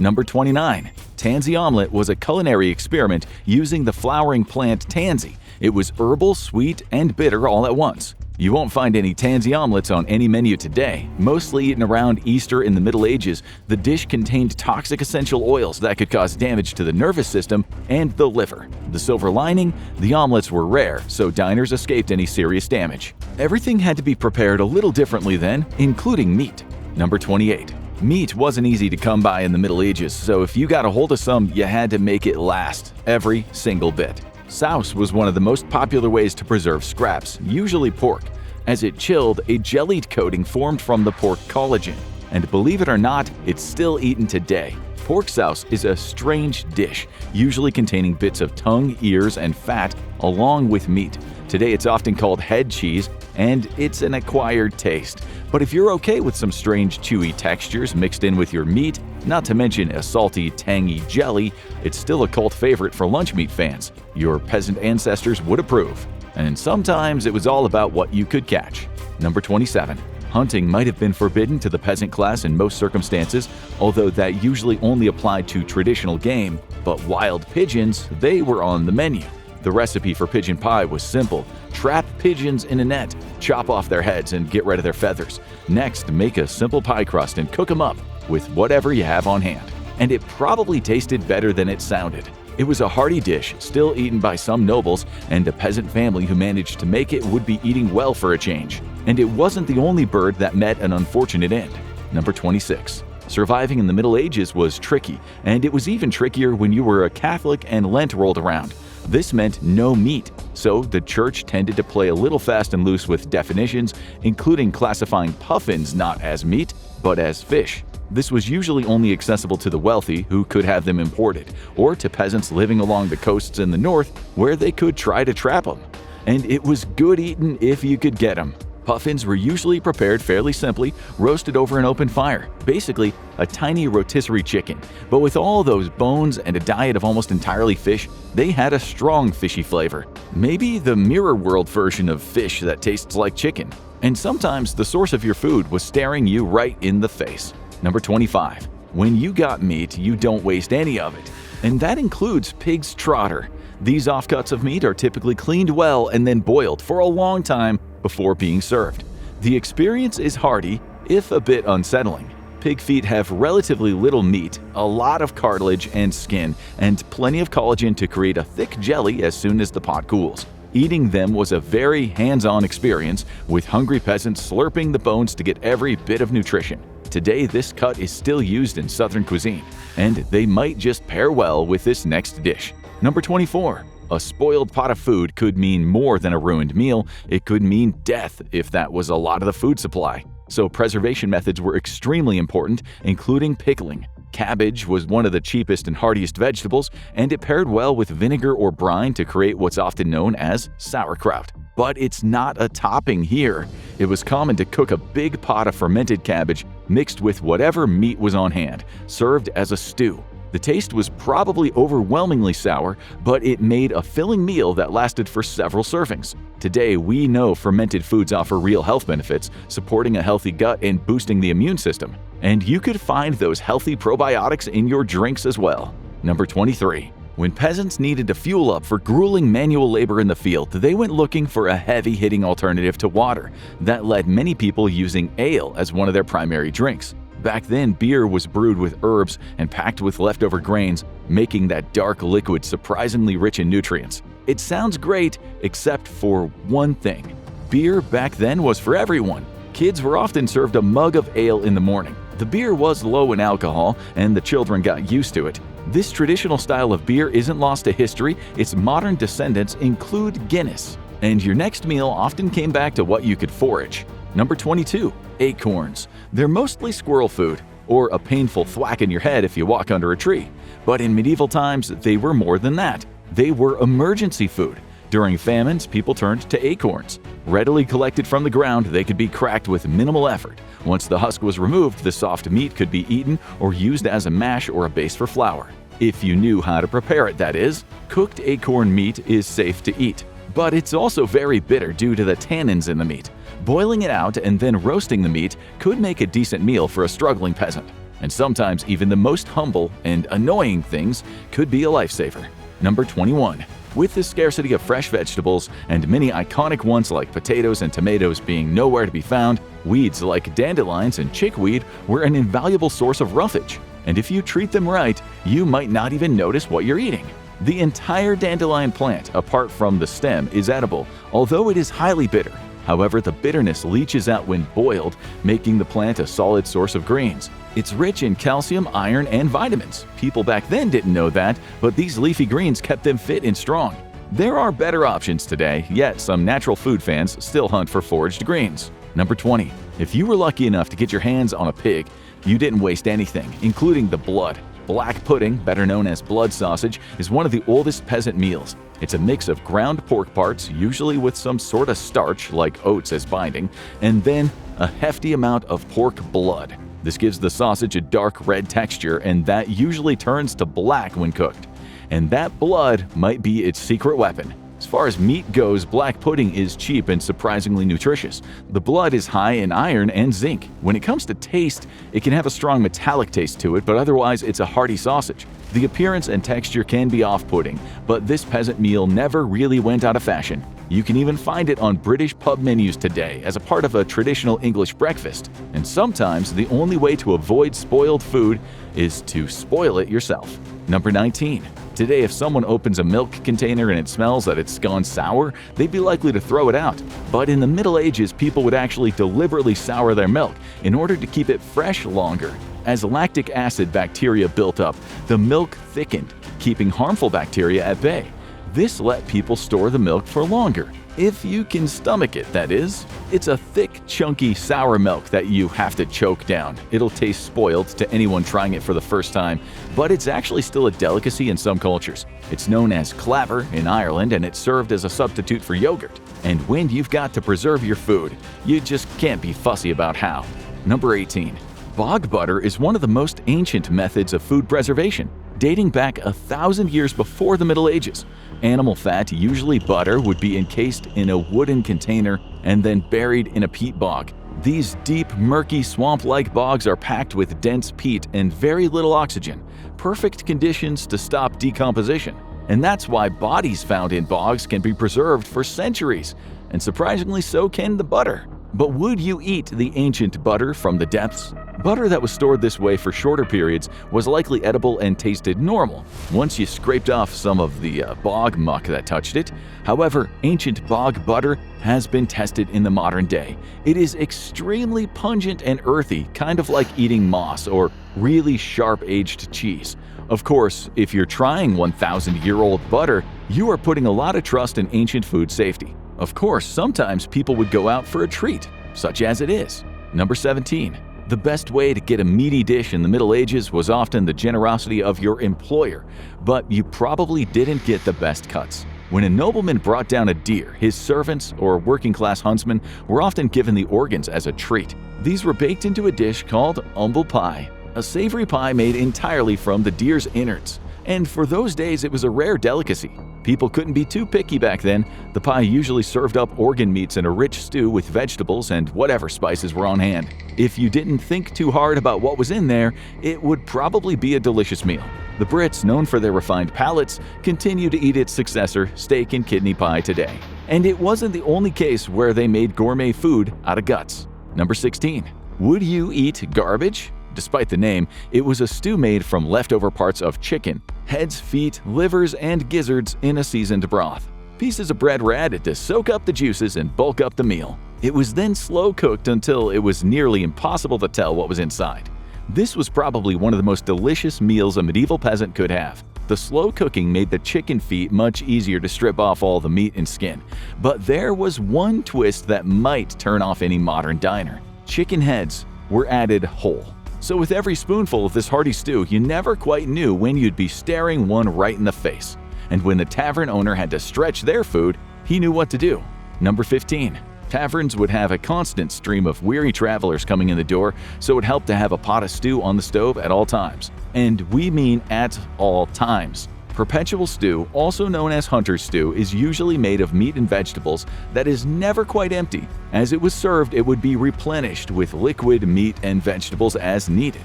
Number 29. Tansy omelet was a culinary experiment using the flowering plant tansy. It was herbal, sweet, and bitter all at once. You won't find any tansy omelets on any menu today. Mostly eaten around Easter in the Middle Ages, the dish contained toxic essential oils that could cause damage to the nervous system and the liver. The silver lining? The omelets were rare, so diners escaped any serious damage. Everything had to be prepared a little differently then, including meat. Number 28. Meat wasn't easy to come by in the Middle Ages, so if you got a hold of some, you had to make it last, every single bit. Souse was one of the most popular ways to preserve scraps, usually pork. As it chilled, a jellied coating formed from the pork collagen. And believe it or not, it's still eaten today. Pork souse is a strange dish, usually containing bits of tongue, ears, and fat, along with meat. Today it's often called head cheese, and it's an acquired taste. But if you're okay with some strange chewy textures mixed in with your meat, not to mention a salty, tangy jelly, it's still a cult favorite for lunch meat fans. Your peasant ancestors would approve. And sometimes it was all about what you could catch. Number 27. Hunting might have been forbidden to the peasant class in most circumstances, although that usually only applied to traditional game, but wild pigeons, they were on the menu. The recipe for pigeon pie was simple. Trap pigeons in a net, chop off their heads and get rid of their feathers. Next, make a simple pie crust and cook them up with whatever you have on hand. And it probably tasted better than it sounded. It was a hearty dish, still eaten by some nobles, and a peasant family who managed to make it would be eating well for a change. And it wasn't the only bird that met an unfortunate end. Number 26. Surviving in the Middle Ages was tricky, and it was even trickier when you were a Catholic and Lent rolled around. This meant no meat, so the church tended to play a little fast and loose with definitions, including classifying puffins not as meat, but as fish. This was usually only accessible to the wealthy, who could have them imported, or to peasants living along the coasts in the north, where they could try to trap them. And it was good eating if you could get them. Puffins were usually prepared fairly simply, roasted over an open fire, basically a tiny rotisserie chicken. But with all those bones and a diet of almost entirely fish, they had a strong fishy flavor. Maybe the mirror world version of fish that tastes like chicken. And sometimes the source of your food was staring you right in the face. Number 25. When you got meat, you don't waste any of it. And that includes pig's trotter. These offcuts of meat are typically cleaned well and then boiled for a long time before being served. The experience is hearty, if a bit unsettling. Pig feet have relatively little meat, a lot of cartilage and skin, and plenty of collagen to create a thick jelly as soon as the pot cools. Eating them was a very hands-on experience, with hungry peasants slurping the bones to get every bit of nutrition. Today, this cut is still used in Southern cuisine, and they might just pair well with this next dish. Number 24. A spoiled pot of food could mean more than a ruined meal. It could mean death if that was a lot of the food supply. So preservation methods were extremely important, including pickling. Cabbage was one of the cheapest and heartiest vegetables, and it paired well with vinegar or brine to create what's often known as sauerkraut. But it's not a topping here. It was common to cook a big pot of fermented cabbage mixed with whatever meat was on hand, served as a stew. The taste was probably overwhelmingly sour, but it made a filling meal that lasted for several servings. Today, we know fermented foods offer real health benefits, supporting a healthy gut and boosting the immune system. And you could find those healthy probiotics in your drinks as well. Number 23. When peasants needed to fuel up for grueling manual labor in the field, they went looking for a heavy-hitting alternative to water. That led many people using ale as one of their primary drinks. Back then, beer was brewed with herbs and packed with leftover grains, making that dark liquid surprisingly rich in nutrients. It sounds great, except for one thing. Beer back then was for everyone. Kids were often served a mug of ale in the morning. The beer was low in alcohol, and the children got used to it. This traditional style of beer isn't lost to history. Its modern descendants include Guinness. And your next meal often came back to what you could forage. Number 22. Acorns. They're mostly squirrel food, or a painful thwack in your head if you walk under a tree. But in medieval times, they were more than that. They were emergency food. During famines, people turned to acorns. Readily collected from the ground, they could be cracked with minimal effort. Once the husk was removed, the soft meat could be eaten or used as a mash or a base for flour. If you knew how to prepare it, that is. Cooked acorn meat is safe to eat, but it's also very bitter due to the tannins in the meat. Boiling it out and then roasting the meat could make a decent meal for a struggling peasant. And sometimes even the most humble and annoying things could be a lifesaver. Number 21. With the scarcity of fresh vegetables and many iconic ones like potatoes and tomatoes being nowhere to be found, weeds like dandelions and chickweed were an invaluable source of roughage. And if you treat them right, you might not even notice what you're eating. The entire dandelion plant, apart from the stem, is edible, although it is highly bitter. However, the bitterness leaches out when boiled, making the plant a solid source of greens. It's rich in calcium, iron, and vitamins. People back then didn't know that, but these leafy greens kept them fit and strong. There are better options today, yet some natural food fans still hunt for foraged greens. Number 20. If you were lucky enough to get your hands on a pig, you didn't waste anything, including the blood. Black pudding, better known as blood sausage, is one of the oldest peasant meals. It's a mix of ground pork parts, usually with some sort of starch like oats as binding, and then a hefty amount of pork blood. This gives the sausage a dark red texture, and that usually turns to black when cooked. And that blood might be its secret weapon. As far as meat goes, black pudding is cheap and surprisingly nutritious. The blood is high in iron and zinc. When it comes to taste, it can have a strong metallic taste to it, but otherwise it's a hearty sausage. The appearance and texture can be off-putting, but this peasant meal never really went out of fashion. You can even find it on British pub menus today as a part of a traditional English breakfast. And sometimes the only way to avoid spoiled food is to spoil it yourself. Number 19. Today, if someone opens a milk container and it smells that it's gone sour, they'd be likely to throw it out. But in the Middle Ages, people would actually deliberately sour their milk in order to keep it fresh longer. As lactic acid bacteria built up, the milk thickened, keeping harmful bacteria at bay. This let people store the milk for longer. If you can stomach it, that is. It's a thick, chunky, sour milk that you have to choke down. It'll taste spoiled to anyone trying it for the first time, but it's actually still a delicacy in some cultures. It's known as clabber in Ireland, and it's served as a substitute for yogurt. And when you've got to preserve your food, you just can't be fussy about how. Number 18. Bog butter is one of the most ancient methods of food preservation, dating back 1,000 years before the Middle Ages. Animal fat, usually butter, would be encased in a wooden container and then buried in a peat bog. These deep, murky, swamp-like bogs are packed with dense peat and very little oxygen, perfect conditions to stop decomposition. And that's why bodies found in bogs can be preserved for centuries, and surprisingly so can the butter. But would you eat the ancient butter from the depths? Butter that was stored this way for shorter periods was likely edible and tasted normal once you scraped off some of the bog muck that touched it. However, ancient bog butter has been tested in the modern day. It is extremely pungent and earthy, kind of like eating moss or really sharp aged cheese. Of course, if you're trying 1,000-year-old butter, you are putting a lot of trust in ancient food safety. Of course, sometimes people would go out for a treat, such as it is. Number 17. The best way to get a meaty dish in the Middle Ages was often the generosity of your employer, but you probably didn't get the best cuts. When a nobleman brought down a deer, his servants or working-class huntsmen were often given the organs as a treat. These were baked into a dish called Umble pie, a savory pie made entirely from the deer's innards. And for those days, it was a rare delicacy. People couldn't be too picky back then. The pie usually served up organ meats in a rich stew with vegetables and whatever spices were on hand. If you didn't think too hard about what was in there, it would probably be a delicious meal. The Brits, known for their refined palates, continue to eat its successor, steak and kidney pie, today. And it wasn't the only case where they made gourmet food out of guts. Number 16. Would you eat garbage? Despite the name, it was a stew made from leftover parts of chicken, heads, feet, livers, and gizzards in a seasoned broth. Pieces of bread were added to soak up the juices and bulk up the meal. It was then slow cooked until it was nearly impossible to tell what was inside. This was probably one of the most delicious meals a medieval peasant could have. The slow cooking made the chicken feet much easier to strip off all the meat and skin. But there was one twist that might turn off any modern diner. Chicken heads were added whole. So with every spoonful of this hearty stew, you never quite knew when you'd be staring one right in the face. And when the tavern owner had to stretch their food, he knew what to do. Number 15. Taverns would have a constant stream of weary travelers coming in the door, so it helped to have a pot of stew on the stove at all times. And we mean at all times. Perpetual stew, also known as hunter's stew, is usually made of meat and vegetables that is never quite empty. As it was served, it would be replenished with liquid meat and vegetables as needed.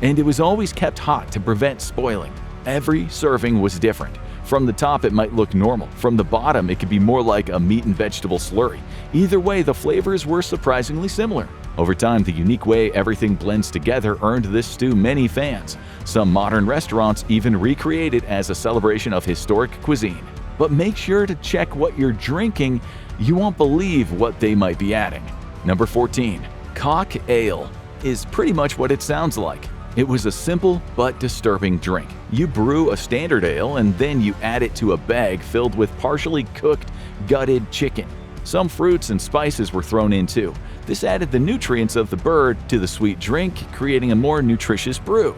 and it was always kept hot to prevent spoiling. Every serving was different. From the top it might look normal, from the bottom it could be more like a meat and vegetable slurry. Either way, the flavors were surprisingly similar. Over time, the unique way everything blends together earned this stew many fans. Some modern restaurants even recreate it as a celebration of historic cuisine. But make sure to check what you're drinking. You won't believe what they might be adding. Number 14. Cock ale is pretty much what it sounds like. It was a simple but disturbing drink. You brew a standard ale and then you add it to a bag filled with partially cooked, gutted chicken. Some fruits and spices were thrown in too. This added the nutrients of the bird to the sweet drink, creating a more nutritious brew.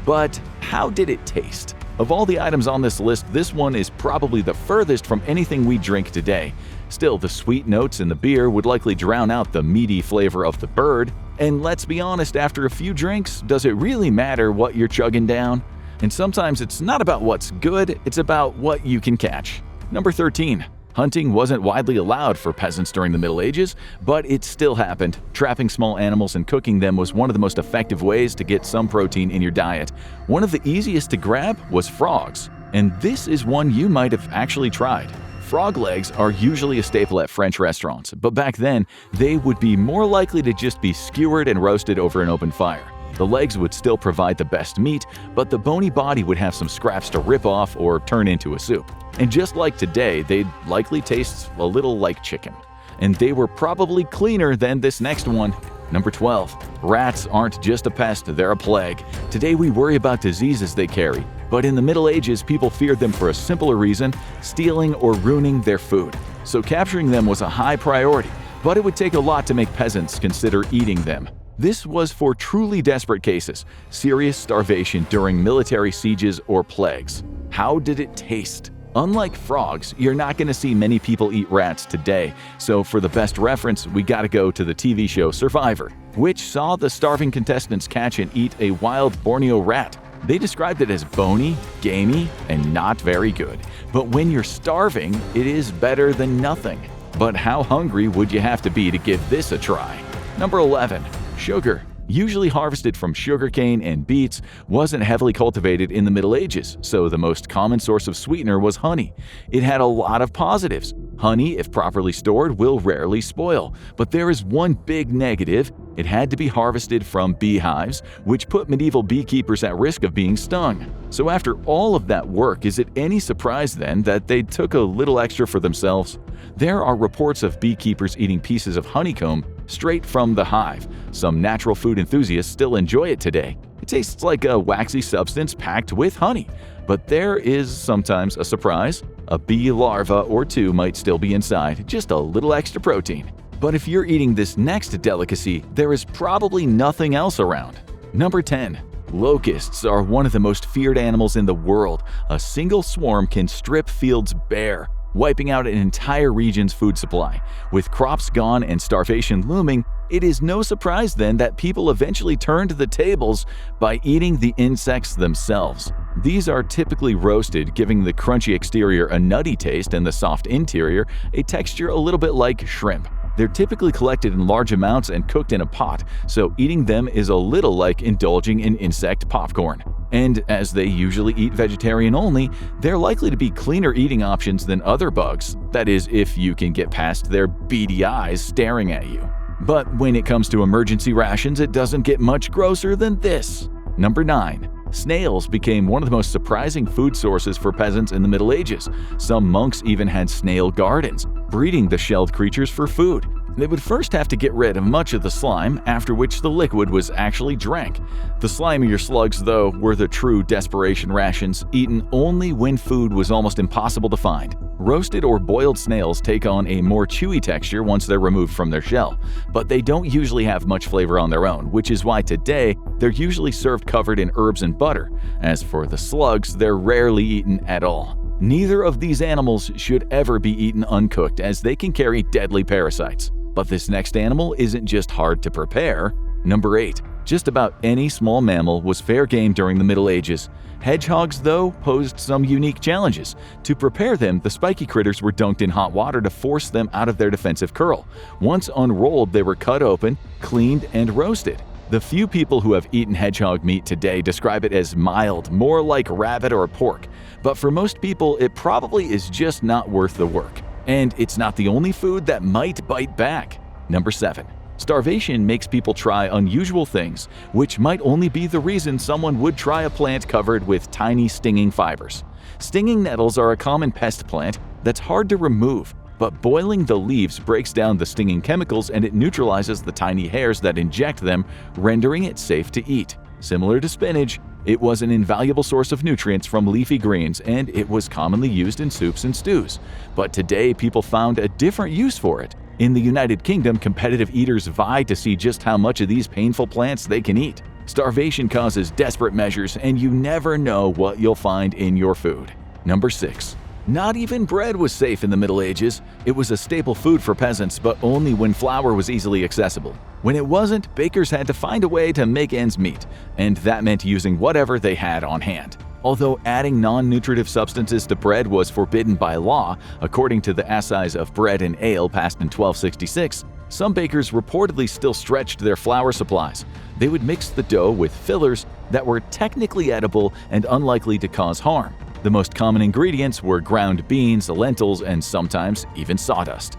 But how did it taste? Of all the items on this list, this one is probably the furthest from anything we drink today. Still, the sweet notes in the beer would likely drown out the meaty flavor of the bird. And let's be honest, after a few drinks, does it really matter what you're chugging down? And sometimes it's not about what's good, it's about what you can catch. Number 13. Hunting wasn't widely allowed for peasants during the Middle Ages, but it still happened. Trapping small animals and cooking them was one of the most effective ways to get some protein in your diet. One of the easiest to grab was frogs, and this is one you might have actually tried. Frog legs are usually a staple at French restaurants, but back then, they would be more likely to just be skewered and roasted over an open fire. The legs would still provide the best meat, but the bony body would have some scraps to rip off or turn into a soup. And just like today, they'd likely taste a little like chicken. And they were probably cleaner than this next one. Number 12. Rats aren't just a pest, they're a plague. Today we worry about diseases they carry, but in the Middle Ages people feared them for a simpler reason: stealing or ruining their food. So capturing them was a high priority, but it would take a lot to make peasants consider eating them. This was for truly desperate cases, serious starvation during military sieges or plagues. How did it taste? Unlike frogs, you're not going to see many people eat rats today, so for the best reference, we gotta go to the TV show Survivor, which saw the starving contestants catch and eat a wild Borneo rat. They described it as bony, gamey, and not very good. But when you're starving, it is better than nothing. But how hungry would you have to be to give this a try? Number 11. Sugar. Usually harvested from sugarcane and beets, wasn't heavily cultivated in the Middle Ages, so the most common source of sweetener was honey. It had a lot of positives. Honey, if properly stored, will rarely spoil. But there is one big negative: it had to be harvested from beehives, which put medieval beekeepers at risk of being stung. So after all of that work, is it any surprise then that they took a little extra for themselves? There are reports of beekeepers eating pieces of honeycomb straight from the hive. Some natural food enthusiasts still enjoy it today. It tastes like a waxy substance packed with honey. But there is sometimes a surprise. A bee larva or two might still be inside, just a little extra protein. But if you're eating this next delicacy, there is probably nothing else around. Number 10. Locusts are one of the most feared animals in the world. A single swarm can strip fields bare, wiping out an entire region's food supply. With crops gone and starvation looming, it is no surprise then that people eventually turned the tables by eating the insects themselves. These are typically roasted, giving the crunchy exterior a nutty taste and the soft interior a texture a little bit like shrimp. They're typically collected in large amounts and cooked in a pot, so eating them is a little like indulging in insect popcorn. And as they usually eat vegetarian only, they're likely to be cleaner eating options than other bugs. That is, if you can get past their beady eyes staring at you. But when it comes to emergency rations, it doesn't get much grosser than this. Number 9. Snails became one of the most surprising food sources for peasants in the Middle Ages. Some monks even had snail gardens, breeding the shelled creatures for food. They would first have to get rid of much of the slime, after which the liquid was actually drank. The slimier slugs, though, were the true desperation rations, eaten only when food was almost impossible to find. Roasted or boiled snails take on a more chewy texture once they're removed from their shell, but they don't usually have much flavor on their own, which is why today they're usually served covered in herbs and butter. As for the slugs, they're rarely eaten at all. Neither of these animals should ever be eaten uncooked, as they can carry deadly parasites. But this next animal isn't just hard to prepare. Number 8. Just about any small mammal was fair game during the Middle Ages. Hedgehogs, though, posed some unique challenges. To prepare them, the spiky critters were dunked in hot water to force them out of their defensive curl. Once unrolled, they were cut open, cleaned, and roasted. The few people who have eaten hedgehog meat today describe it as mild, more like rabbit or pork, but for most people it probably is just not worth the work. And it's not the only food that might bite back. Number 7. Starvation makes people try unusual things, which might only be the reason someone would try a plant covered with tiny stinging fibers. Stinging nettles are a common pest plant that's hard to remove, but boiling the leaves breaks down the stinging chemicals and it neutralizes the tiny hairs that inject them, rendering it safe to eat. Similar to spinach, it was an invaluable source of nutrients from leafy greens and it was commonly used in soups and stews. But today people found a different use for it. In the United Kingdom, competitive eaters vie to see just how much of these painful plants they can eat. Starvation causes desperate measures, and you never know what you'll find in your food. Number 6. Not even bread was safe in the Middle Ages. It was a staple food for peasants, but only when flour was easily accessible. When it wasn't, bakers had to find a way to make ends meet, and that meant using whatever they had on hand. Although adding non-nutritive substances to bread was forbidden by law, according to the Assize of Bread and Ale passed in 1266, some bakers reportedly still stretched their flour supplies. They would mix the dough with fillers that were technically edible and unlikely to cause harm. The most common ingredients were ground beans, lentils, and sometimes even sawdust.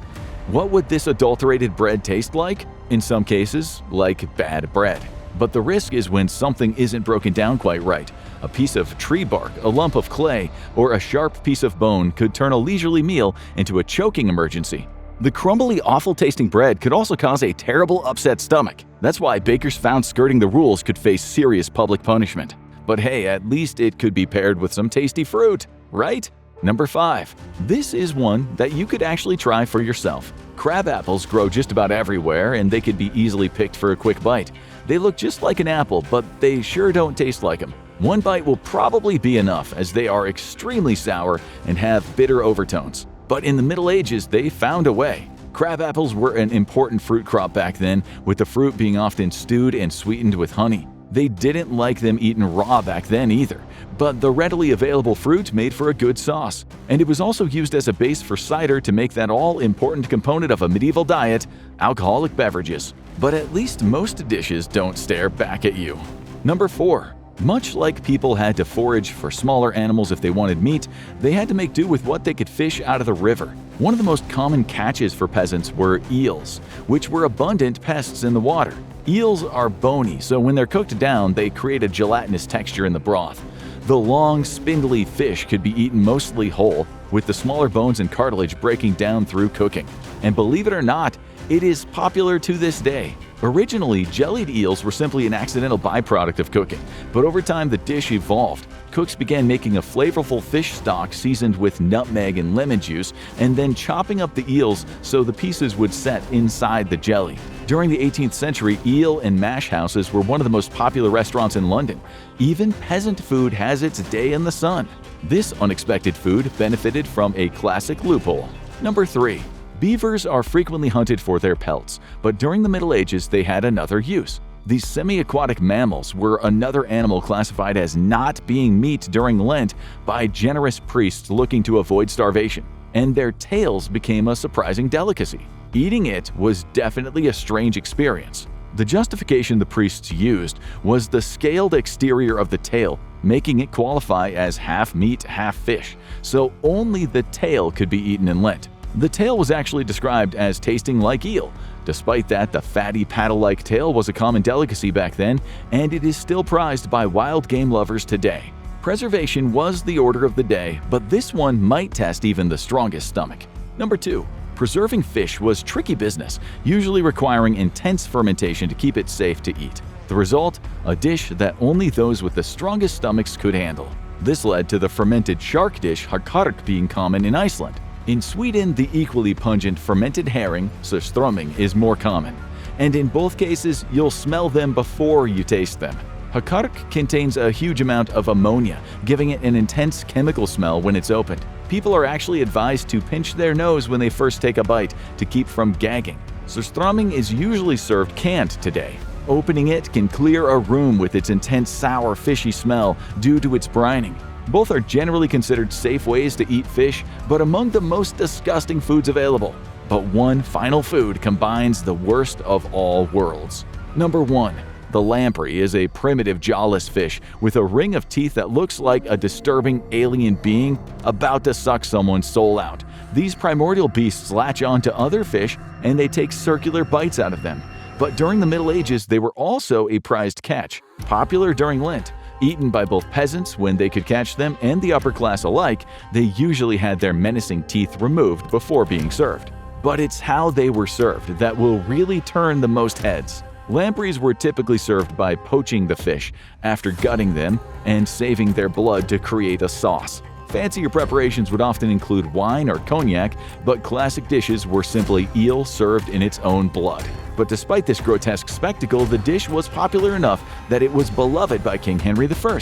What would this adulterated bread taste like? In some cases, like bad bread. But the risk is when something isn't broken down quite right. A piece of tree bark, a lump of clay, or a sharp piece of bone could turn a leisurely meal into a choking emergency. The crumbly, awful-tasting bread could also cause a terrible upset stomach. That's why bakers found skirting the rules could face serious public punishment. But hey, at least it could be paired with some tasty fruit, right? Number 5. This is one that you could actually try for yourself. Crab apples grow just about everywhere and they could be easily picked for a quick bite. They look just like an apple, but they sure don't taste like them. One bite will probably be enough as they are extremely sour and have bitter overtones. But in the Middle Ages, they found a way. Crab apples were an important fruit crop back then, with the fruit being often stewed and sweetened with honey. They didn't like them eaten raw back then either, but the readily available fruit made for a good sauce. And it was also used as a base for cider to make that all-important component of a medieval diet, alcoholic beverages. But at least most dishes don't stare back at you. Number 4. Much like people had to forage for smaller animals if they wanted meat, they had to make do with what they could fish out of the river. One of the most common catches for peasants were eels, which were abundant pests in the water. Eels are bony, so when they're cooked down, they create a gelatinous texture in the broth. The long, spindly fish could be eaten mostly whole, with the smaller bones and cartilage breaking down through cooking. And believe it or not, it is popular to this day. Originally, jellied eels were simply an accidental byproduct of cooking, but over time the dish evolved. Cooks began making a flavorful fish stock seasoned with nutmeg and lemon juice, and then chopping up the eels so the pieces would set inside the jelly. During the 18th century, eel and mash houses were one of the most popular restaurants in London. Even peasant food has its day in the sun. This unexpected food benefited from a classic loophole. Number 3. Beavers are frequently hunted for their pelts, but during the Middle Ages they had another use. These semi-aquatic mammals were another animal classified as not being meat during Lent by generous priests looking to avoid starvation, and their tails became a surprising delicacy. Eating it was definitely a strange experience. The justification the priests used was the scaled exterior of the tail, making it qualify as half meat, half fish, so only the tail could be eaten in Lent. The tail was actually described as tasting like eel. Despite that, the fatty paddle-like tail was a common delicacy back then, and it is still prized by wild game lovers today. Preservation was the order of the day, but this one might test even the strongest stomach. Number 2. Preserving fish was tricky business, usually requiring intense fermentation to keep it safe to eat. The result? A dish that only those with the strongest stomachs could handle. This led to the fermented shark dish hakark being common in Iceland. In Sweden, the equally pungent fermented herring, surströmming, is more common. And in both cases, you'll smell them before you taste them. Hakark contains a huge amount of ammonia, giving it an intense chemical smell when it's opened. People are actually advised to pinch their nose when they first take a bite to keep from gagging. Surströmming is usually served canned today. Opening it can clear a room with its intense sour, fishy smell due to its brining. Both are generally considered safe ways to eat fish, but among the most disgusting foods available. But one final food combines the worst of all worlds. Number 1. The lamprey is a primitive jawless fish with a ring of teeth that looks like a disturbing alien being about to suck someone's soul out. These primordial beasts latch on to other fish and they take circular bites out of them. But during the Middle Ages, they were also a prized catch, popular during Lent. Eaten by both peasants when they could catch them and the upper class alike, they usually had their menacing teeth removed before being served. But it's how they were served that will really turn the most heads. Lampreys were typically served by poaching the fish after gutting them and saving their blood to create a sauce. Fancier preparations would often include wine or cognac, but classic dishes were simply eel served in its own blood. But despite this grotesque spectacle, the dish was popular enough that it was beloved by King Henry I.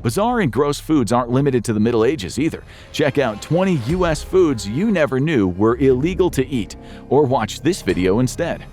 Bizarre and gross foods aren't limited to the Middle Ages either. Check out 20 US foods you never knew were illegal to eat, or watch this video instead.